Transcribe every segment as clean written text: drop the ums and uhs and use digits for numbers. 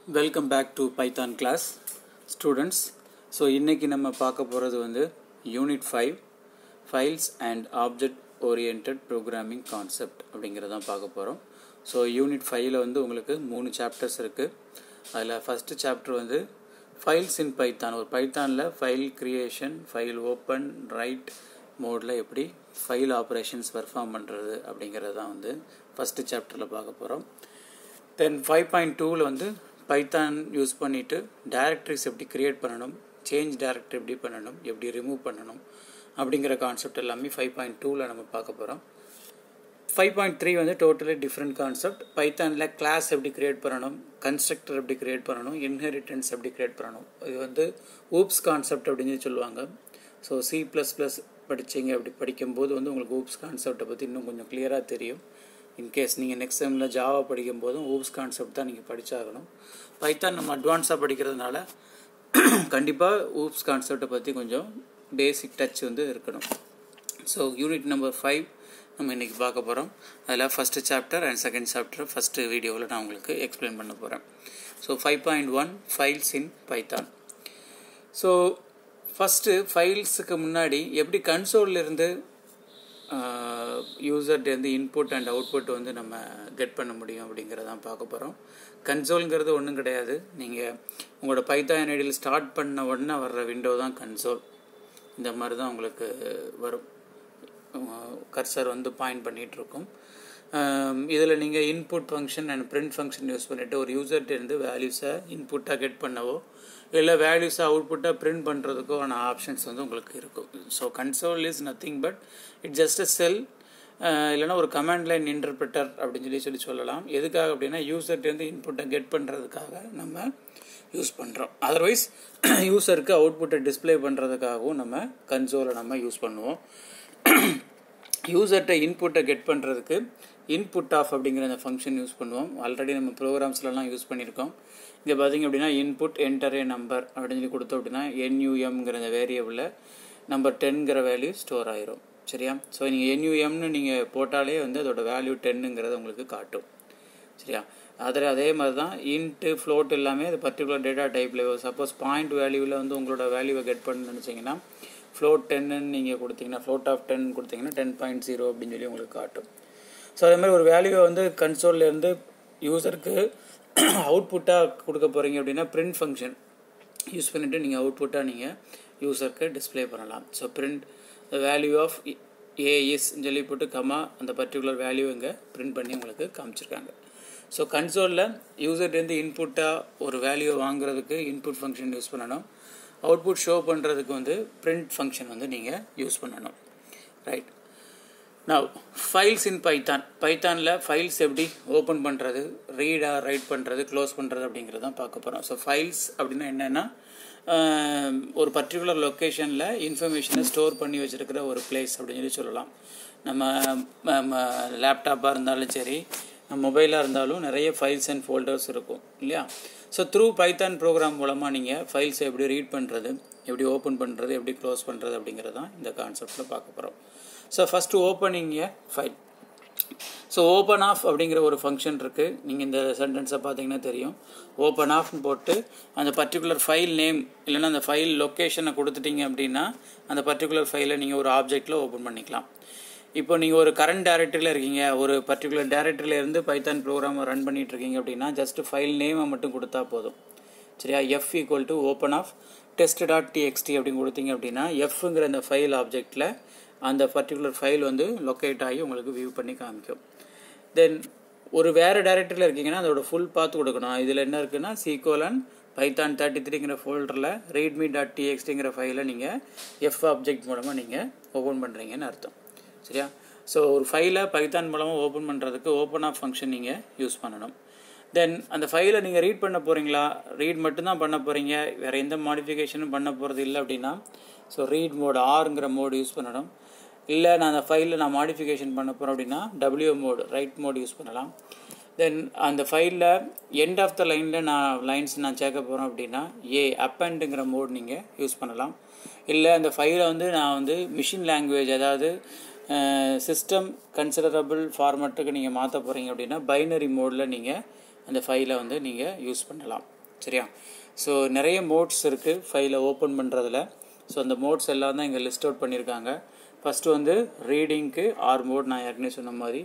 Welcome back to Python class students. So இன்னைக்கு நம்ம பார்க்க போறது வந்து Unit 5 Files and Object Oriented Programming Concept அப்படிங்கறத பார்க்க போறோம். So Unit 5ல வந்து உங்களுக்கு 3 chapters இருக்கு. அதுல first chapter வந்து Files in Python. ஒரு Pythonல file creation, file open, write மோட்ல எப்படி file operations perform பண்றது அப்படிங்கறத வந்து first chapterல பார்க்க போறோம். Then 5.2ல வந்து Python யூஸ் பண்ணிட்டு டைரக்டரிஸ் எப்படி கிரியேட் பண்ணணும், சேஞ்ச் டைரக்டரி எப்படி பண்ணணும், எப்படி ரிமூவ் பண்ணணும் அப்படிங்கிற கான்செப்ட் எல்லாமே 5.2ல நம்ம பார்க்க போகிறோம். 5.3 வந்து டோட்டலி டிஃப்ரெண்ட் கான்செப்ட். பைத்தானில் கிளாஸ் எப்படி கிரியேட் பண்ணணும், கன்ஸ்ட்ரக்டர் எப்படி கிரியேட் பண்ணணும், இன்ஹெரிட்டன்ஸ் எப்படி கிரியேட் பண்ணணும், இது வந்து ஊப்ஸ் கான்செப்ட் அப்படின்னு சொல்லுவாங்க. ஸோ C++ படித்தீங்க அப்படி படிக்கும்போது வந்து உங்களுக்கு ஊப்ஸ் கான்செப்டை பற்றி இன்னும் கொஞ்சம் கிளியராக தெரியும். இன்கேஸ் நீங்கள் நெக்ஸ்ட் டைமில் ஜாவா படிக்கும் போதும் ஊப்ஸ் கான்செப்ட் தான் நீங்கள் படித்தாகணும். பைத்தான் நம்ம அட்வான்ஸாக படிக்கிறதுனால கண்டிப்பாக ஊப்ஸ் கான்செப்டை பற்றி கொஞ்சம் பேசிக் டச் வந்து இருக்கணும். ஸோ யூனிட் நம்பர் 5 நம்ம இன்றைக்கி பார்க்க போகிறோம். அதில் first chapter and second chapter first வீடியோவில் நான் உங்களுக்கு எக்ஸ்பிளைன் பண்ண போகிறேன். So 5.1 files in Python. So first ஃபைல்ஸுக்கு முன்னாடி எப்படி கன்சோல்லேருந்து யூசர்டேருந்து இன்புட் அண்ட் அவுட்புட் வந்து நம்ம கெட் பண்ண முடியும் அப்படிங்கிறதான் பார்க்க போகிறோம். கன்சோல்ங்கிறது ஒன்றும் கிடையாது. நீங்கள் உங்களோட பைத்தான் ஐடியில் ஸ்டார்ட் பண்ண உடனே வர்ற விண்டோ தான் கன்சோல். இந்த மாதிரி தான் உங்களுக்கு வரும். கர்சர் வந்து பாயிண்ட் பண்ணிகிட்ருக்கும். இதில் நீங்கள் input function and print function use பண்ணிவிட்டு ஒரு யூசர்டேருந்து வேல்யூஸை இன்புட்டாக கெட் பண்ணவோ இல்லை வேல்யூஸை அவுட்புட்டாக பிரிண்ட் பண்ணுறதுக்கான ஆப்ஷன்ஸ் வந்து உங்களுக்கு இருக்கும். So console is nothing but it just a cell, இல்லைனா ஒரு கமாண்ட் லைன் இன்டர்பிரட்டர் அப்படின்னு சொல்லி சொல்லலாம். எதுக்காக அப்படின்னா யூசர்டேருந்து இன்புட்டை கெட் பண்ணுறதுக்காக நம்ம யூஸ் பண்ணுறோம். அதர்வைஸ் யூசருக்கு அவுட்புட்டை டிஸ்பிளே பண்ணுறதுக்காகவும் நம்ம கன்சோலை நம்ம யூஸ் பண்ணுவோம். யூசர்கிட்ட இன்புட்டை கெட் பண்ணுறதுக்கு இன்புட் ஆஃப் அப்படிங்கிற அந்த ஃபங்க்ஷன் யூஸ் பண்ணுவோம். ஆல்ரெடி நம்ம ப்ரோக்ராம்ஸ்லாம் யூஸ் பண்ணியிருக்கோம். இங்கே பார்த்திங்க அப்படின்னா இன்புட் என்டர் ஏ நம்பர் அப்படின்னு சொல்லி கொடுத்தோம் அப்படின்னா NUMங்கிற அந்த வேரியபிளில் நம்பர் 10ங்கிற வேல்யூ ஸ்டோர் ஆயிரும். சரியா? ஸோ நீங்கள் NUMனு நீங்கள் போட்டாலே வந்து அதோட வேல்யூ 10ங்கிறத உங்களுக்கு காட்டும். சரியா? அதில் அதே மாதிரி தான் இன்ட்டு ஃப்ளோட் எல்லாமே அது பர்டிகுலர் டேட்டா டைப்பில் சப்போஸ் பாயிண்ட் வேல்யூவில் வந்து உங்களோட வேல்யூவை கெட் பண்ணணும்னு நினச்சிங்கன்னா ஃப்ளோட் 10ன்னு நீங்கள் கொடுத்தீங்கன்னா ஃப்ளோட் ஆஃப் 10 கொடுத்தீங்கன்னா 10.0 அப்படின்னு சொல்லி உங்களுக்கு காட்டும். ஸோ அதே மாதிரி ஒரு வேல்யூவை வந்து கன்சோல்லேருந்து யூசருக்கு அவுட்புட்டாக கொடுக்க போகிறீங்க அப்படின்னா பிரிண்ட் ஃபங்க்ஷன் யூஸ் பண்ணிவிட்டு நீங்கள் அவுட்புட்டாக நீங்கள் யூசருக்கு டிஸ்பிளே பண்ணலாம். So print value of A is சொல்லி போட்டு கமா அந்த பர்டிகுலர் வேல்யூ இங்கே பிரிண்ட் பண்ணி உங்களுக்கு காமிச்சிருக்காங்க. ஸோ கன்சோலில் யூசர்லேருந்து இன்புட்டாக ஒரு வேல்யூவை வாங்குறதுக்கு இன்புட் ஃபங்க்ஷன் யூஸ் பண்ணணும். அவுட்புட் ஷோ பண்ணுறதுக்கு வந்து பிரிண்ட் ஃபங்க்ஷன் வந்து நீங்கள் யூஸ் பண்ணணும். ரைட். நவ் ஃபைல்ஸ் இன் பைத்தானில் ஃபைல்ஸ் எப்படி ஓப்பன் பண்ணுறது, ரீடாக ரைட் பண்ணுறது, க்ளோஸ் பண்ணுறது அப்படிங்கிறது தான் பார்க்க போகிறோம். ஸோ ஃபைல்ஸ் அப்படின்னா என்னென்னா ஒரு பர்டிகுலர் லொக்கேஷனில் இன்ஃபர்மேஷனை ஸ்டோர் பண்ணி வச்சுருக்கிற ஒரு பிளேஸ் அப்படின்னு சொல்லலாம். நம்ம லேப்டாப்பாக இருந்தாலும் சரி, மொபைலாக இருந்தாலும் நிறைய ஃபைல்ஸ் அண்ட் ஃபோல்டர்ஸ் இருக்கும் இல்லையா? ஸோ த்ரூ பைத்தான் ப்ரோக்ராம் மூலமாக நீங்கள் ஃபைல்ஸை எப்படி ரீட் பண்ணுறது, எப்படி ஓப்பன் பண்ணுறது, எப்படி க்ளோஸ் பண்ணுறது அப்படிங்கிறது தான் இந்த கான்செப்டில் பார்க்க போகிறோம். So first opening a file. So open of அப்படிங்கிற ஒரு ஃபங்க்ஷன் இருக்குது. நீங்கள் இந்த சென்டென்ஸை பார்த்தீங்கன்னா தெரியும். ஓப்பன் ஆஃப்னு போட்டு அந்த பர்டிகுலர் ஃபைல் நேம் இல்லைன்னா அந்த ஃபைல் லொக்கேஷனை கொடுத்துட்டீங்க அப்படின்னா அந்த பர்டிகுலர் ஃபைலை நீங்கள் ஒரு ஆப்ஜெக்டில் ஓப்பன் பண்ணிக்கலாம். இப்போ நீங்கள் ஒரு கரண்ட் டைரக்டரியில் இருக்கீங்க, ஒரு பர்டிகுலர் டைரக்டரியிலேருந்து பைத்தான் ப்ரோக்ராமை ரன் பண்ணிகிட்டு இருக்கீங்க அப்படின்னா ஜஸ்ட்டு ஃபைல் நேமை மட்டும் கொடுத்தா போதும். சரியா? F = ஓப்பன் ஆஃப் test.txt அப்படின்னு கொடுத்தீங்க அப்படின்னா Fங்கிற அந்த ஃபைல் ஆப்ஜெக்டில் அந்த பர்டிகுலர் ஃபைல் வந்து லொக்கேட் ஆகி உங்களுக்கு வியூ பண்ணி காமிக்கும். தென் ஒரு வேறு டைரக்டரியில் இருக்கீங்கன்னா அதோட ஃபுல் பாத் கொடுக்கணும். இதில் என்ன இருக்குன்னா C:33ங்கிற ஃபோல்டரில் readme.txtங்கிற ஃபைலை நீங்கள் F ஆப்ஜெக்ட் மூலமாக நீங்கள் ஓப்பன் பண்ணுறீங்கன்னு அர்த்தம். சரியா? ஸோ ஒரு ஃபைலை பைத்தான் மூலமாக ஓப்பன் பண்ணுறதுக்கு ஓப்பன் ஆஃப் ஃபங்க்ஷன் நீங்கள் யூஸ் பண்ணணும். தென் அந்த ஃபைலை நீங்கள் ரீட் பண்ண போகிறீங்களா, ரீட் மட்டும்தான் பண்ண போகிறீங்க, வேறு எந்த மாடிஃபிகேஷனும் பண்ண போகிறது இல்லை அப்படின்னா ஸோ ரீட் மோட் Rங்கிற மோடு யூஸ் பண்ணணும். இல்லை நான் அந்த ஃபைலில் நான் மாடிஃபிகேஷன் பண்ண போகிறேன் அப்படின்னா W mode right mode use பண்ணலாம். தென் அந்த ஃபைலில் எண்ட் ஆஃப் த லைனில் நான் சேர்க்க போகிறேன் அப்படின்னா அப்பெண்டுங்கிற மோடு நீங்கள் யூஸ் பண்ணலாம். இல்லை அந்த ஃபைலை வந்து நான் வந்து மிஷின் லாங்குவேஜ் அதாவது சிஸ்டம் கன்சிடரபிள் ஃபார்மேட்டுக்கு நீங்கள் மாற்ற போகிறீங்க அப்படின்னா பைனரி மோடில் நீங்கள் அந்த ஃபைலை வந்து நீங்கள் யூஸ் பண்ணலாம். சரியா? ஸோ நிறைய மோட்ஸ் இருக்குது ஃபைலை ஓப்பன் பண்ணுறதுல. ஸோ அந்த மோட்ஸ் எல்லாம் தான் இங்கே லிஸ்ட் அவுட் பண்ணியிருக்காங்க. ஃபஸ்ட்டு வந்து ரீடிங்க்கு ஆர் மோட், நான் ஏற்கனவே சொன்ன மாதிரி.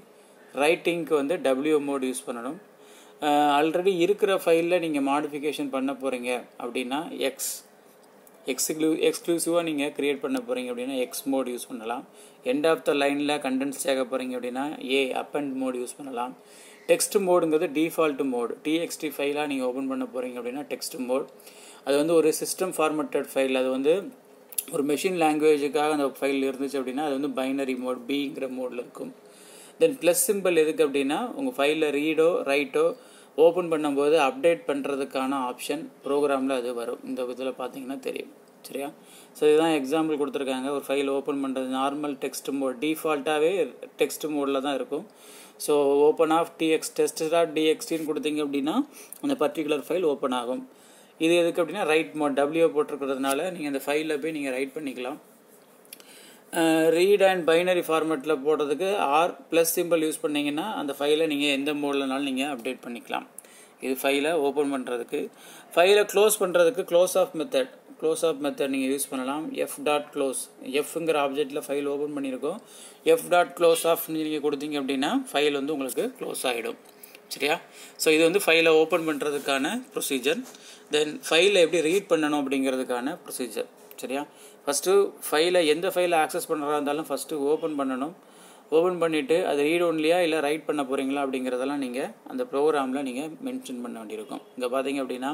ரைட்டிங்க்கு வந்து டபிள்யூ மோட் யூஸ் பண்ணணும். ஆல்ரெடி இருக்கிற ஃபைலில் நீங்கள் மாடிஃபிகேஷன் பண்ண போகிறீங்க அப்படின்னா எக்ஸ்க்ளூசிவாக நீங்கள் க்ரியேட் பண்ண போகிறீங்க அப்படின்னா எக்ஸ் மோட் யூஸ் பண்ணலாம். எண்ட் ஆஃப் த லைனில் கண்டென்ட்ஸ் சேர்க்க போகிறீங்க அப்படின்னா அப்பெண்ட் மோட் யூஸ் பண்ணலாம். டெக்ஸ்ட் மோடுங்கிறது டிஃபால்ட் மோட். டிஎக்ஸ்டி ஃபைலாக நீங்கள் ஓப்பன் பண்ண போகிறீங்க அப்படின்னா டெக்ஸ்ட் மோட். அது வந்து ஒரு சிஸ்டம் ஃபார்மேட்டட் ஃபைல். அது வந்து ஒரு மெஷின் லாங்குவேஜுக்காக அந்த ஃபைல் இருந்துச்சு அப்படின்னா அது வந்து பைனரி மோட், பிங்கிற மோடில் இருக்கும். தென் ப்ளஸ் சிம்பிள் எதுக்கு அப்படின்னா உங்கள் ஃபைலில் ரீடோ ரைட்டோ ஓப்பன் பண்ணும்போது அப்டேட் பண்ணுறதுக்கான ஆப்ஷன் ப்ரோக்ராமில் அது வரும். இந்த இதில் பார்த்தீங்கன்னா தெரியும். சரியா? ஸோ இதுதான் எக்ஸாம்பிள் கொடுத்துருக்காங்க. ஒரு ஃபைல் ஓப்பன் பண்ணுறது நார்மல் டெக்ஸ்ட் மோட், டிஃபால்ட்டாகவே டெக்ஸ்ட் மோடில் தான் இருக்கும். ஸோ ஓப்பன் ஆஃப் test.txt கொடுத்தீங்க அப்படின்னா அந்த பர்டிகுலர் ஃபைல் ஓப்பன் ஆகும். இது எதுக்கு அப்படின்னா ரைட் மோட், டபிள்யூ போட்டிருக்கிறதுனால நீங்கள் அந்த ஃபைலில் போய் நீங்கள் ரைட் பண்ணிக்கலாம். ரீட் அண்ட் பைனரி ஃபார்மேட்டில் போடுறதுக்கு ஆர் ப்ளஸ் சிம்பிள் யூஸ் பண்ணிங்கன்னா அந்த ஃபைலை நீங்கள் எந்த மோட்லனாலும் நீங்கள் அப்டேட் பண்ணிக்கலாம். இது ஃபைலை ஓப்பன் பண்ணுறதுக்கு. ஃபைலை க்ளோஸ் பண்ணுறதுக்கு க்ளோஸ் ஆஃப் மெத்தட் நீங்கள் யூஸ் பண்ணலாம். f.close, எஃப்ங்கிற ஆப்ஜெக்டில் ஃபைல் ஓப்பன் பண்ணியிருக்கோம். f.close ஆஃப் நீங்கள் கொடுத்தீங்க அப்படின்னா ஃபைல் வந்து உங்களுக்கு க்ளோஸ் ஆகிடும். சரியா? ஸோ இது வந்து ஃபைலை ஓப்பன் பண்ணுறதுக்கான ப்ரொசீஜர். தென் ஃபைலை எப்படி ரீட் பண்ணணும் அப்படிங்கிறதுக்கான ப்ரொசீஜர். சரியா? ஃபஸ்ட்டு ஃபைலை எந்த ஃபைலை ஆக்சஸ் பண்ணுறதா இருந்தாலும் ஃபஸ்ட்டு ஓப்பன் பண்ணணும். ஓப்பன் பண்ணிவிட்டு அது ரீட் ஒன்லியா இல்லை ரைட் பண்ண போகிறீங்களா அப்படிங்கிறதெல்லாம் நீங்கள் அந்த ப்ரோக்ராமில் நீங்கள் மென்ஷன் பண்ண வேண்டியிருக்கும். இங்கே பார்த்தீங்க அப்படின்னா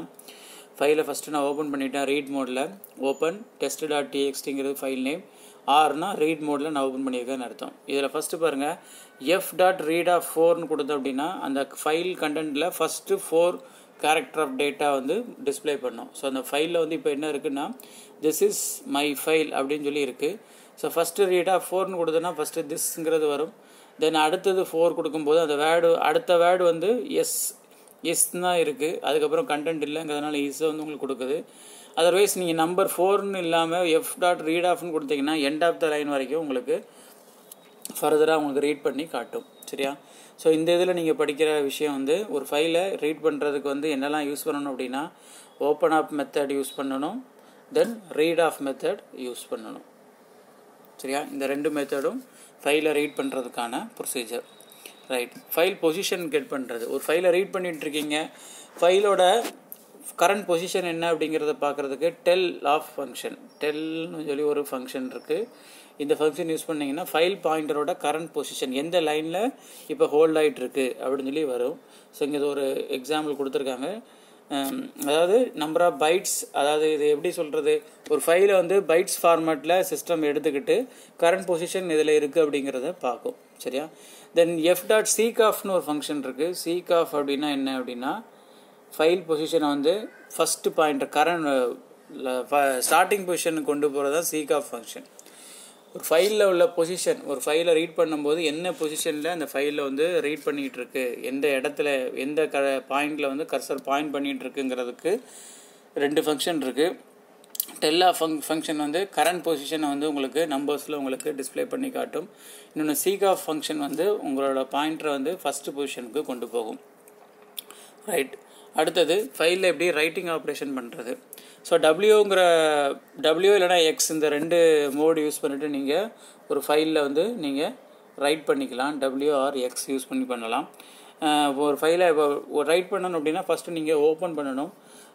ஃபைலை ஃபஸ்ட்டு நான் ஓப்பன் பண்ணிவிட்டேன். ரீட் மோடில் ஓப்பன் test.txtங்கிறது ஃபைல் நேம். ஆர்னா ரீட் மோடில் நான் ஓப்பன் பண்ணியிருக்கேன்னு அர்த்தம். இதில் ஃபஸ்ட்டு பாருங்கள் f.read4ன்னு கொடுத்தோம் அப்படின்னா அந்த ஃபைல் கண்டென்ட்டில் ஃபஸ்ட்டு 4 கேரக்டர் ஆஃப் டேட்டா வந்து டிஸ்பிளே பண்ணோம். ஸோ அந்த ஃபைலில் வந்து இப்போ என்ன இருக்குன்னா திஸ் இஸ் மை ஃபைல் அப்படின்னு சொல்லி இருக்குது. ஸோ ஃபஸ்ட்டு read4ன்னு கொடுத்தோன்னா ஃபஸ்ட்டு திஸ்ங்கிறது வரும். தென் அடுத்தது 4 கொடுக்கும்போது அந்த அடுத்த வேர்டு வந்து எஸ் தான் இருக்குது. அதுக்கப்புறம் கண்டென்ட் இல்லைங்கிறதுனால இஸ் வந்து உங்களுக்கு கொடுக்குது. அதர்வைஸ் நீங்கள் நம்பர் 4ன்னு இல்லாமல் f.read கொடுத்தீங்கன்னா எண்ட் ஆஃப் த லைன் வரைக்கும் உங்களுக்கு ஃபர்தராக உங்களுக்கு ரீட் பண்ணி காட்டும். சரியா? ஸோ இந்த இதில் நீங்கள் படிக்கிற விஷயம் வந்து ஒரு ஃபைலை ரீட் பண்ணுறதுக்கு வந்து என்னெல்லாம் யூஸ் பண்ணணும் அப்படின்னா ஓப்பன் ஆஃப் மெத்தட் யூஸ் பண்ணணும், then read of method use பண்ணணும். சரியா? இந்த ரெண்டு மெத்தடும் ஃபைலை ரீட் பண்ணுறதுக்கான procedure. Right. File position get பண்ணுறது. ஒரு ஃபைலை ரீட் பண்ணிகிட்ருக்கீங்க, ஃபைலோட கரண்ட் பொசிஷன் என்ன அப்படிங்கிறத பார்க்குறதுக்கு டெல்னு சொல்லி ஒரு ஃபங்க்ஷன் இருக்குது. இந்த ஃபங்க்ஷன் யூஸ் பண்ணிங்கன்னா ஃபைல் பாயிண்டரோட கரண்ட் பொசிஷன் எந்த லைனில் இப்போ ஹோல்ட் ஆகிட்டுருக்கு அப்படின்னு சொல்லி வரும். ஸோ இங்கே இது ஒரு எக்ஸாம்பிள் கொடுத்துருக்காங்க. அதாவது நம்பர் ஆஃப் பைட்ஸ், அதாவது இது எப்படி சொல்கிறது, ஒரு ஃபைலை வந்து பைட்ஸ் ஃபார்மேட்டில் சிஸ்டம் எடுத்துக்கிட்டு கரண்ட் பொசிஷன் இதில் இருக்குது அப்படிங்கிறத பார்க்கும். சரியா? தென் f.seekOfனு ஒரு ஃபங்க்ஷன் இருக்குது. seekOf அப்படின்னா என்ன அப்படின்னா ஃபைல் பொசிஷனை வந்து ஃபஸ்ட்டு பாயிண்டர் கரண்ட் ஸ்டார்டிங் பொசிஷனுக்கு கொண்டு போகிறது தான் seekOf ஃபங்க்ஷன். ஒரு ஃபைலில் உள்ள பொசிஷன், ஒரு ஃபைலை ரீட் பண்ணும்போது என்ன பொசிஷனில் அந்த ஃபைலில் வந்து ரீட் பண்ணிகிட்டு இருக்கு, எந்த இடத்துல எந்த பாயிண்டில் வந்து கர்சர் பாயிண்ட் பண்ணிகிட்டு இருக்குங்கிறதுக்கு ரெண்டு ஃபங்க்ஷன் இருக்குது. டெல் ஃபங்க்ஷன் வந்து கரண்ட் பொசிஷனை வந்து உங்களுக்கு நம்பர்ஸில் உங்களுக்கு டிஸ்பிளே பண்ணி காட்டும். இன்னொன்று seekOf ஃபங்க்ஷன் வந்து உங்களோட பாயிண்டரை வந்து ஃபஸ்ட்டு பொசிஷனுக்கு கொண்டு போகும். ரைட். அடுத்தது ஃபைலில் எப்படி ரைட்டிங் ஆப்ரேஷன் பண்ணுறது. ஸோ டபிள்யூ இல்லைனா எக்ஸ் இந்த ரெண்டு மோடு யூஸ் பண்ணிவிட்டு நீங்கள் ஒரு ஃபைலில் வந்து நீங்கள் ரைட் பண்ணிக்கலாம். டபிள்யூ ஆர் எக்ஸ் யூஸ் பண்ணலாம். ஒரு ஃபைலை இப்போ ரைட் பண்ணணும் அப்படின்னா ஃபஸ்ட்டு நீங்கள் ஓப்பன் பண்ணணும்.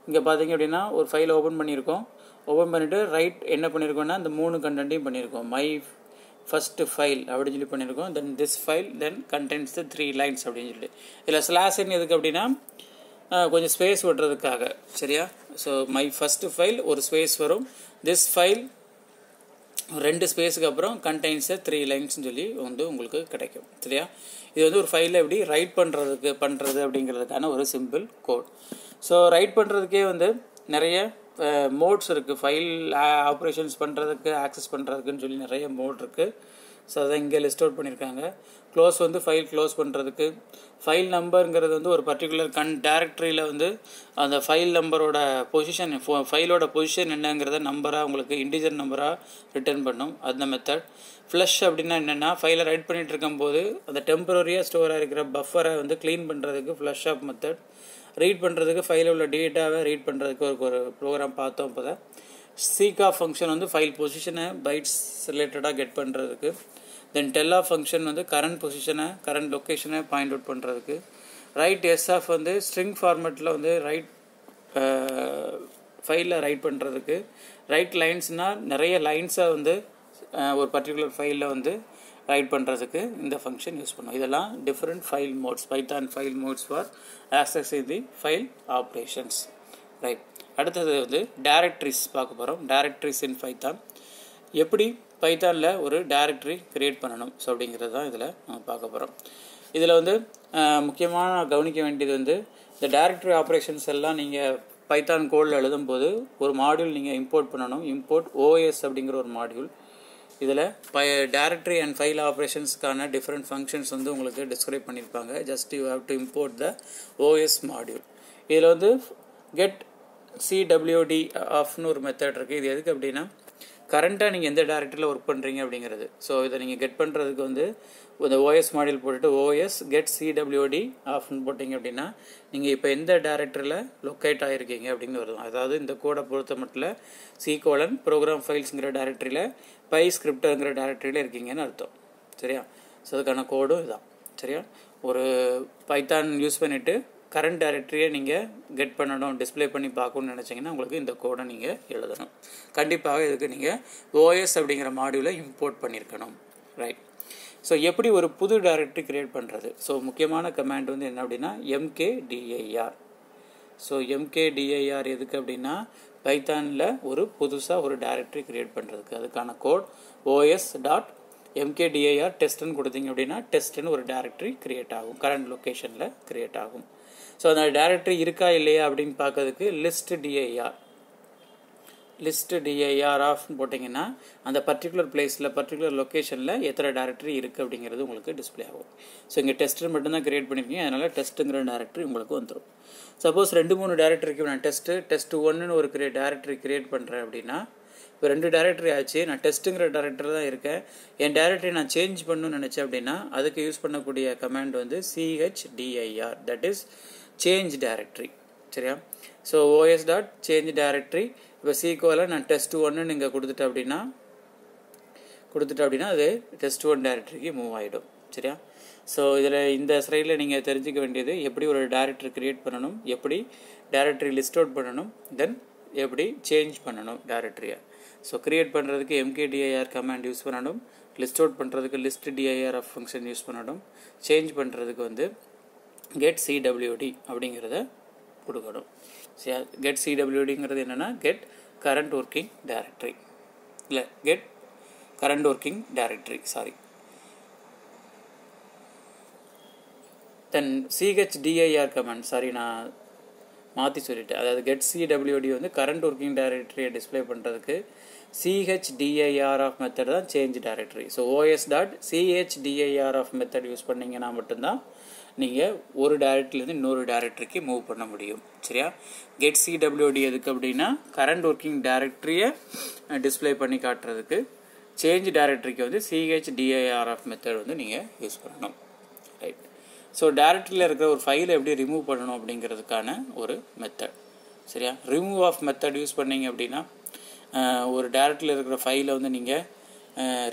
இங்கே பார்த்தீங்க அப்படின்னா ஒரு ஃபைலை ஓப்பன் பண்ணியிருக்கோம். ஓப்பன் பண்ணிவிட்டு ரைட் என்ன பண்ணியிருக்கோம்னா இந்த 3 கண்டென்ட்டையும் பண்ணியிருக்கோம். மை ஃபஸ்ட்டு ஃபைல் அப்படின்னு சொல்லி பண்ணியிருக்கோம். Then this file then contents 3 lines அப்படின்னு சொல்லிட்டு. இதில் ஸ்லாஷன் எதுக்கு அப்படின்னா கொஞ்சம் ஸ்பேஸ் விட்டுறதுக்காக. சரியா? ஸோ மை ஃபஸ்ட்டு ஃபைல் ஒரு ஸ்பேஸ் வரும், திஸ் ஃபைல் 2 ஸ்பேஸுக்கு அப்புறம் கண்டெய்ன்ஸை 3 லைன்ஸ்னு சொல்லி வந்து உங்களுக்கு கிடைக்கும். சரியா? இது வந்து ஒரு ஃபைலில் எப்படி ரைட் பண்ணுறது அப்படிங்கிறதுக்கான ஒரு சிம்பிள் கோட். ஸோ ரைட் பண்ணுறதுக்கே வந்து நிறைய மோட்ஸ் இருக்குது. ஃபைல் ஆப்ரேஷன்ஸ் பண்ணுறதுக்கு, ஆக்சஸ் பண்ணுறதுக்குன்னு சொல்லி நிறைய மோட் இருக்குது. ஸோ அதை இங்கே லிஸ்ட் அவுட் பண்ணியிருக்காங்க. க்ளோஸ் வந்து ஃபைல் க்ளோஸ் பண்ணுறதுக்கு. ஃபைல் நம்பருங்கிறது வந்து ஒரு பர்டிகுலர் டைரக்டரியில் வந்து அந்த ஃபைல் நம்பரோட பொசிஷன், ஃபைலோட பொசிஷன் என்னங்கிறத நம்பராக உங்களுக்கு இன்டிஜர் நம்பராக ரிட்டர்ன் பண்ணும். அந்த மெத்தட். ஃப்ளஷ் அப்படின்னா என்னென்னா ஃபைலை ரைட் பண்ணிகிட்டு இருக்கும்போது அந்த டெம்பரரியாக ஸ்டோராக இருக்கிற பஃபரை வந்து க்ளீன் பண்ணுறதுக்கு ஃப்ளஷ் ஆஃப் மெத்தட். ரீட் பண்ணுறதுக்கு ஃபைலில் உள்ள டேட்டாவை ரீட் பண்ணுறதுக்கு ஒரு ப்ரோக்ராம் பார்த்தோம். இப்போ தான் சீக்ஆஃப் ஃபங்க்ஷன் வந்து ஃபைல் பொசிஷனை பைட்ஸ் ரிலேட்டடாக கெட் பண்ணுறதுக்கு. தென் டெல்ஆஃப் ஃபங்க்ஷன் வந்து கரண்ட் பொசிஷனை கரண்ட் லொக்கேஷனை பாயிண்ட் அவுட் பண்ணுறதுக்கு. ரைட் எஸ்ஆஃப் வந்து ஸ்ட்ரிங் ஃபார்மேட்டில் வந்து ரைட் ஃபைலில் ரைட் பண்ணுறதுக்கு. ரைட் லைன்ஸ்னால் நிறைய லைன்ஸை வந்து ஒரு பர்டிகுலர் ஃபைலில் வந்து ரைட் பண்ணுறதுக்கு இந்த ஃபங்க்ஷன் யூஸ் பண்ணுவோம். இதெல்லாம் different file modes, Python file modes for accessing the file operations. Right, அடுத்தது வந்து டைரக்டரிஸ் பார்க்க போகிறோம். டைரக்டரிஸ் இன் பைத்தான், எப்படி பைத்தானில் ஒரு டைரக்டரி க்ரியேட் பண்ணணும் ஸோ அப்படிங்கிறது தான் இதில் நம்ம பார்க்க போகிறோம். இதில் வந்து முக்கியமான கவனிக்க வேண்டியது வந்து இந்த டைரக்டரி ஆப்ரேஷன்ஸ் எல்லாம் நீங்கள் பைத்தான் கோடில் எழுதும்போது ஒரு மாடியூல் நீங்கள் இம்போர்ட் பண்ணணும். இம்போர்ட் ஓஎஸ் அப்படிங்கிற ஒரு மாடியூல். இதில் டைரக்டரி அண்ட் ஃபைல் ஆப்ரேஷன்ஸ்க்கான டிஃப்ரெண்ட் ஃபங்க்ஷன்ஸ் வந்து உங்களுக்கு டிஸ்கிரைப் பண்ணியிருப்பாங்க. Just you have to import the OS module. இதில் வந்து கெட் CWD ஆஃப்னு ஒரு மெத்தட் இருக்குது. இது எதுக்கு அப்படின்னா கரண்ட்டாக நீங்கள் எந்த டைரக்டரியில் ஒர்க் பண்ணுறீங்க அப்படிங்கிறது. ஸோ இதை நீங்கள் கெட் பண்ணுறதுக்கு வந்து இந்த ஓஎஸ் மாடியூல் போட்டுட்டு ஓஎஸ் கெட் CWD ஆஃப்னு போட்டிங்க அப்படின்னா நீங்கள் இப்போ எந்த டைரக்டரியில் லொக்கேட் ஆகிருக்கீங்க அப்படின்னு வருது. அதாவது இந்த கோடை பொறுத்த மட்டும் C: ப்ரோக்ராம் ஃபைல்ஸுங்கிற டைரக்டரியில் பை ஸ்கிரிப்டுங்கிற டைரக்டரியில் இருக்கீங்கன்னு அர்த்தம். சரியா? ஸோ அதுக்கான கோடும் இதுதான். சரியா? ஒரு பைத்தான் யூஸ் பண்ணிவிட்டு கரண்ட் டைரக்டரியை நீங்கள் கெட் பண்ணணும், டிஸ்பிளே பண்ணி பார்க்கணும்னு நினச்சிங்கன்னா உங்களுக்கு இந்த கோடை நீங்கள் எழுதணும். கண்டிப்பாக இதுக்கு நீங்கள் ஓஎஸ் அப்படிங்கிற மாடியூலை இம்போர்ட் பண்ணியிருக்கணும். ரைட். ஸோ எப்படி ஒரு புது டைரக்டரி க்ரியேட் பண்ணுறது? ஸோ முக்கியமான கமாண்ட் வந்து என்ன அப்படின்னா mkdir. ஸோ mkdir எதுக்கு அப்படின்னா பைத்தானில் ஒரு புதுசாக ஒரு டைரக்டரி க்ரியேட் பண்ணுறதுக்கு. அதுக்கான கோட் os.mkdir டெஸ்ட்னு கொடுத்தீங்க அப்படின்னா டெஸ்ட்னு ஒரு டைரக்டரி க்ரியேட் ஆகும், கரண்ட் லொக்கேஷனில் க்ரியேட் ஆகும். ஸோ அந்த டைரக்டரி இருக்கா இல்லையா அப்படின்னு பார்க்கறதுக்கு லிஸ்ட் dir ஆஃப்னு போட்டிங்கன்னா அந்த பர்டிகுலர் பிளேஸில் பர்டிகுலர் லொக்கேஷனில் எத்தனை டைரக்டரி இருக்குது அப்படிங்கிறது உங்களுக்கு டிஸ்பிளே ஆகும். ஸோ இங்கே டெஸ்ட்டு மட்டும்தான் க்ரியேட் பண்ணியிருக்கீங்க, அதனால் டெஸ்ட்டுங்கிற டைரக்டரி உங்களுக்கு வந்துடும். சப்போஸ் 2-3 டைரக்டரிக்கு நான் டெஸ்ட் 1ன்னு ஒரு டைரக்டரி க்ரியேட் பண்ணுறேன் அப்படின்னா இப்போ 2 டைரக்டரி ஆச்சு, நான் டெஸ்ட்டுங்கிற டைரக்டரி தான் இருக்கேன், என் டைரக்டரி நான் சேஞ்ச் பண்ணணும்னு நினச்சேன் அப்படின்னா அதுக்கு யூஸ் பண்ணக்கூடிய கமாண்ட் வந்து chdir, that is change directory. சரியா? ஸோ os.change டைரக்டரி இப்போ C: நான் டெஸ்ட் 1ன்னு இங்கே கொடுத்துட்டேன் அப்படின்னா அது டெஸ்ட் 1 டைரக்டரிக்கு மூவ் ஆகிடும். சரியா? ஸோ இதில் இந்த ஸ்லைடில் நீங்கள் தெரிஞ்சுக்க வேண்டியது எப்படி ஒரு டைரக்டரி க்ரியேட் பண்ணணும், எப்படி டைரக்டரி லிஸ்ட் அவுட் பண்ணணும், தென் எப்படி சேஞ்ச் பண்ணணும் டைரக்டரியை. ஸோ க்ரியேட் பண்ணுறதுக்கு mkdir கமாண்ட் யூஸ் பண்ணணும், லிஸ்ட் அவுட் பண்ணுறதுக்கு list dir of function use பண்ணணும், சேஞ்ச் பண்ணுறதுக்கு வந்து get CWD அப்படிங்கிறத கொடுக்கணும். get CWDங்கிறது என்னென்னா கெட் கரண்ட் ஒர்க்கிங் டைரக்டரி, இல்லை get current working directory, sorry. Then chdir command, sorry நான் மாற்றி சொல்லிட்டேன், அதாவது get CWD வந்து கரண்ட் ஒர்க்கிங் டைரக்டரியை டிஸ்பிளே பண்ணுறதுக்கு chdir ஆஃப் மெத்தட் தான் change directory. So os.chdir of method use பண்ணிங்கன்னா மட்டும்தான் நீங்கள் ஒரு டைரக்டரிலேருந்து இன்னொரு டைரக்டரிக்கு மூவ் பண்ண முடியும். சரியா? get CWD எதுக்கு அப்படின்னா கரண்ட் ஒர்க்கிங் டைரக்டரியை டிஸ்பிளே பண்ணி காட்டுறதுக்கு, சேஞ்ச் டைரக்டரிக்கு வந்து chdir ஆஃப் மெத்தட் வந்து நீங்கள் யூஸ் பண்ணணும். ரைட். ஸோ டைரக்டரியில் இருக்கிற ஒரு ஃபைலை எப்படி ரிமூவ் பண்ணணும் அப்படிங்கிறதுக்கான ஒரு மெத்தட். சரியா? ரிமூவ் ஆஃப் மெத்தட் யூஸ் பண்ணிங்க அப்படின்னா ஒரு டைரக்டரியில் இருக்கிற ஃபைலை வந்து நீங்கள்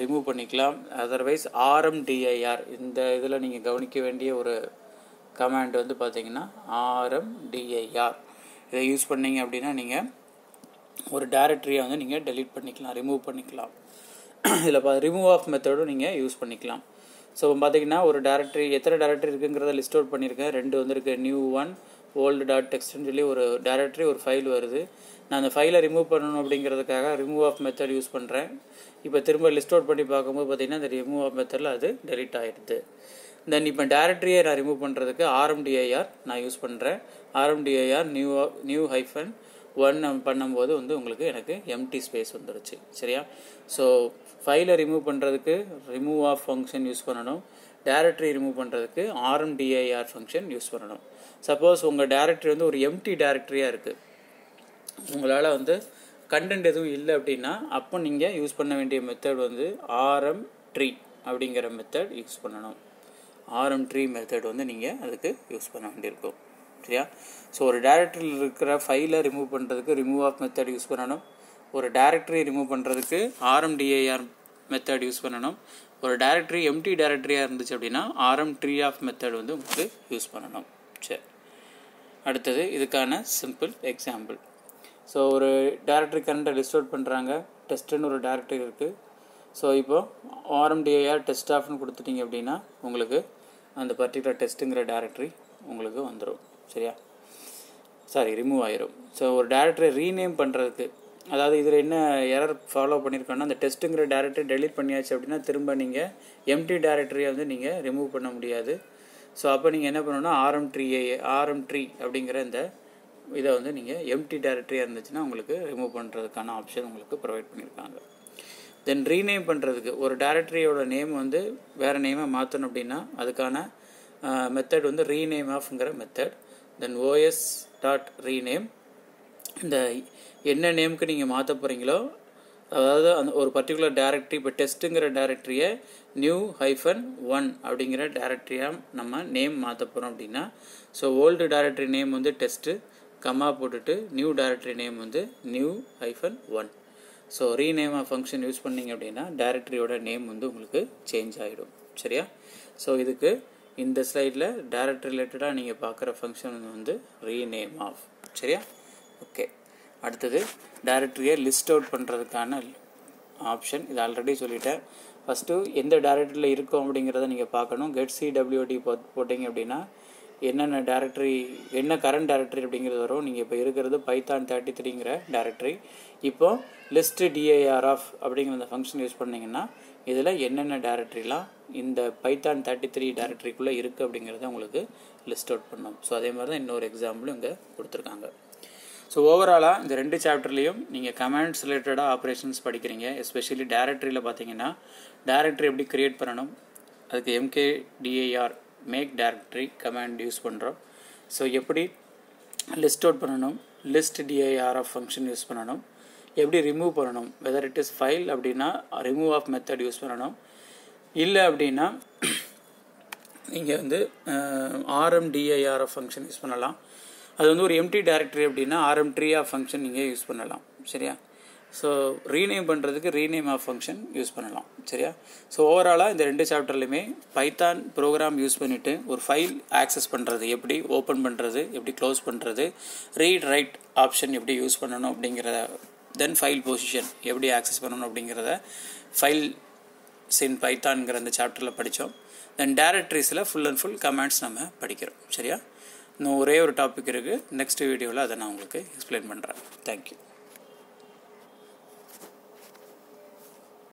ரிமூவ் பண்ணிக்கலாம். அதர்வைஸ் rmdir, இந்த இதில் நீங்கள் கவனிக்க வேண்டிய ஒரு கமாண்ட் வந்து பார்த்தீங்கன்னா rmdir. இதை யூஸ் பண்ணிங்க அப்படின்னா நீங்கள் ஒரு டைரக்டரியை வந்து நீங்கள் டெலீட் பண்ணிக்கலாம், ரிமூவ் பண்ணிக்கலாம். இதில் ரிமூவ் ஆஃப் மெத்தடும் நீங்கள் யூஸ் பண்ணிக்கலாம். ஸோ பார்த்தீங்கன்னா ஒரு டைரக்டரி எத்தனை டைரக்டரி இருக்குங்கிறத லிஸ்ட் அவுட் பண்ணியிருக்கேன். 2 வந்துருக்கு, new1 old.txt சொல்லி ஒரு டைரக்டரி ஒரு ஃபைல் வருது. நான் அந்த ஃபைலை ரிமூவ் பண்ணணும் அப்படிங்கிறதுக்காக ரிமூவ் ஆஃப் மெத்தட் யூஸ் பண்ணுறேன். இப்போ திரும்ப லிஸ்ட் அவுட் பண்ணி பார்க்கும்போது பார்த்தீங்கன்னா இந்த ரிமூவ் ஆஃப் மெத்தடில் அது டெலிட் ஆகிடுது. தென் இப்போ டைரக்டரியை நான் ரிமூவ் பண்ணுறதுக்கு rmdir நான் யூஸ் பண்ணுறேன். rmdir new-1 பண்ணும்போது வந்து உங்களுக்கு எனக்கு எம்டி ஸ்பேஸ் வந்துடுச்சு. சரியா? ஸோ ஃபைலை ரிமூவ் பண்ணுறதுக்கு ரிமூவ் ஆஃப் ஃபங்க்ஷன் யூஸ் பண்ணணும், டைரக்டரி ரிமூவ் பண்ணுறதுக்கு rmdir ஃபங்க்ஷன் யூஸ் பண்ணணும். சப்போஸ் உங்கள் டைரக்டரி வந்து ஒரு எம்டி டைரக்டரியாக இருக்குது, உங்களால் வந்து கண்டென்ட் எதுவும் இல்லை அப்படின்னா அப்போ நீங்கள் யூஸ் பண்ண வேண்டிய மெத்தட் வந்து rmtree அப்படிங்கிற மெத்தட் யூஸ் பண்ணணும். rmtree மெத்தட் வந்து நீங்கள் அதுக்கு யூஸ் பண்ண வேண்டியிருக்கும். சரியா? ஸோ ஒரு டைரக்டரியில் இருக்கிற ஃபைலை ரிமூவ் பண்ணுறதுக்கு ரிமூவ் ஆஃப் மெத்தட் யூஸ் பண்ணணும். ஒரு டைரக்டரி ரிமூவ் பண்ணுறதுக்கு RMDIR மெத்தட் யூஸ் பண்ணணும். ஒரு டைரக்டரி எம்டி டைரக்டரியாக இருந்துச்சு அப்படின்னா RM ஆஃப் மெத்தட் வந்து உங்களுக்கு யூஸ் பண்ணணும். சரி, அடுத்தது இதுக்கான சிம்பிள் எக்ஸாம்பிள். ஸோ ஒரு டைரக்டரி கரண்ட்டை லிஸ்ட் அவுட் பண்ணுறாங்க. டெஸ்ட்டுன்னு ஒரு டைரக்டரி இருக்குது. ஸோ இப்போது RMDIR டெஸ்ட் ஆஃப்னு கொடுத்துட்டிங்க அப்படின்னா உங்களுக்கு அந்த பர்டிகுலர் டெஸ்ட்டுங்கிற டைரக்டரி உங்களுக்கு வந்துடும். சரியா? ரிமூவ் ஆயிரும். ஸோ ஒரு டைரக்டரி ரீநேம் பண்ணுறதுக்கு, அதாவது இதில் என்ன எரர் ஃபாலோ பண்ணியிருக்கோன்னா, அந்த டெஸ்ட்டுங்கிற டைரக்டரி டெலீட் பண்ணியாச்சு அப்படின்னா திரும்ப நீங்கள் எம்டி டைரக்டரியை வந்து நீங்கள் ரிமூவ் பண்ண முடியாது. ஸோ அப்போ நீங்கள் என்ன பண்ணணும்னா RM அப்படிங்கிற இந்த இதை வந்து நீங்கள் எம்டி டைரக்டரியாக இருந்துச்சுன்னா உங்களுக்கு ரிமூவ் பண்ணுறதுக்கான ஆப்ஷன் உங்களுக்கு ப்ரொவைட் பண்ணியிருக்காங்க. தென் ரீநேம் பண்ணுறதுக்கு, ஒரு டைரக்டரியோட நேம் வந்து வேறு நேமாக மாற்றணும் அப்படின்னா அதுக்கான மெத்தட் வந்து ரீநேம் ஆஃப்ங்கிற மெத்தட். தென் OS.rename, இந்த என்ன நேமுக்கு நீங்கள் மாற்ற போகிறீங்களோ, அதாவது அந்த ஒரு பர்டிகுலர் டைரக்டரி, இப்போ டெஸ்ட்டுங்கிற டைரக்டரியை new-1 அப்படிங்கிற டைரக்டரியாக நம்ம நேம் மாற்ற போகிறோம் அப்படின்னா, ஸோ ஓல்டு டைரக்டரி நேம் வந்து டெஸ்ட்டு, கம்மா போட்டுட்டு நியூ டைரக்டரி நேம் வந்து new-1. So rename function use பண்ணிங்க அப்படின்னா டைரக்டரியோட நேம் வந்து உங்களுக்கு சேஞ்ச் ஆகிடும். சரியா? ஸோ இதுக்கு இந்த ஸ்லைடில் டைரக்டரி ரிலேட்டடாக நீங்கள் பார்க்குற ஃபங்க்ஷன் வந்து ரீநேம் ஆஃப். சரியா? ஓகே, அடுத்தது டைரக்டரியை லிஸ்ட் அவுட் பண்ணுறதுக்கான ஆப்ஷன். இது ஆல்ரெடி சொல்லிட்டேன். ஃபஸ்ட்டு எந்த டைரக்டரியில் இருக்கும் அப்படிங்கிறத நீங்கள் பார்க்கணும். getCWD போட்டிங்க அப்படின்னா என்னென்ன டைரக்டரி, என்ன கரண்ட் டைரக்டரி அப்படிங்கிறது வரும். நீங்கள் இப்போ இருக்கிறது Python 33ங்கிற டைரக்டரி. இப்போது லிஸ்ட் DIR ஆஃப் அப்படிங்கிற அந்த ஃபங்க்ஷன் யூஸ் பண்ணிங்கன்னா இதில் என்னென்ன டைரக்டரிலாம் இந்த Python 33 டைரக்டரிக்குள்ளே இருக்குது அப்படிங்கிறத உங்களுக்கு லிஸ்ட் அவுட் பண்ணணும். ஸோ அதே மாதிரி தான் இன்னொரு எக்ஸாம்பிளும் இங்கே கொடுத்துருக்காங்க. ஸோ ஓவராலாக இந்த 2 சாப்டர்லேயும் நீங்கள் கமாண்ட்ஸ் ரிலேட்டடாக ஆப்ரேஷன்ஸ் படிக்கிறீங்க. எஸ்பெஷலி டைரக்டரியில் பார்த்தீங்கன்னா டைரக்டரி எப்படி க்ரியேட் பண்ணணும், அதுக்கு MKDIR make directory command use பண்ணுறோம். ஸோ எப்படி லிஸ்ட் அவுட் பண்ணணும், list DIR of function use பண்ணணும், எப்படி ரிமூவ் பண்ணணும், வெதர் இட் இஸ் ஃபைல் அப்படின்னா ரிமூவ் ஆஃப் மெத்தட் யூஸ் பண்ணணும், இல்லை அப்படின்னா நீங்கள் வந்து RMDIR ஆஃப் ஃபங்க்ஷன் யூஸ் பண்ணலாம். அது வந்து ஒரு எம்டி டைரக்டரி அப்படின்னா RM ஆஃப் ஃபங்க்ஷன் நீங்கள் யூஸ் பண்ணலாம். சரியா? ஸோ ரீநேம் பண்ணுறதுக்கு ரீநேம் ஆஃப் ஃபங்க்ஷன் யூஸ் பண்ணலாம். சரியா? ஸோ ஓவராலாக இந்த 2 சாப்டர்லையுமே பைத்தான் ப்ரோக்ராம் யூஸ் பண்ணிவிட்டு ஒரு ஃபைல் ஆக்சஸ் பண்ணுறது எப்படி, ஓப்பன் பண்ணுறது எப்படி, க்ளோஸ் பண்ணுறது, ரீட் ரைட் ஆப்ஷன் எப்படி யூஸ் பண்ணணும் அப்படிங்கிறத, தென் ஃபைல் பொசிஷன் எப்படி ஆக்சஸ் பண்ணணும் அப்படிங்கிறத ஃபைல்ஸ் இன் பைத்தான்ங்கிற அந்த சாப்டரில் படித்தோம். தென் டைரக்டரிஸில் ஃபுல் அண்ட் ஃபுல் கமாண்ட்ஸ் நம்ம படிக்கிறோம். சரியா? இன்னும் ஒரே ஒரு டாபிக் இருக்குது. நெக்ஸ்ட் வீடியோவில் அதை நான் உங்களுக்கு எக்ஸ்பிளைன் பண்ணுறேன். தேங்க்யூ.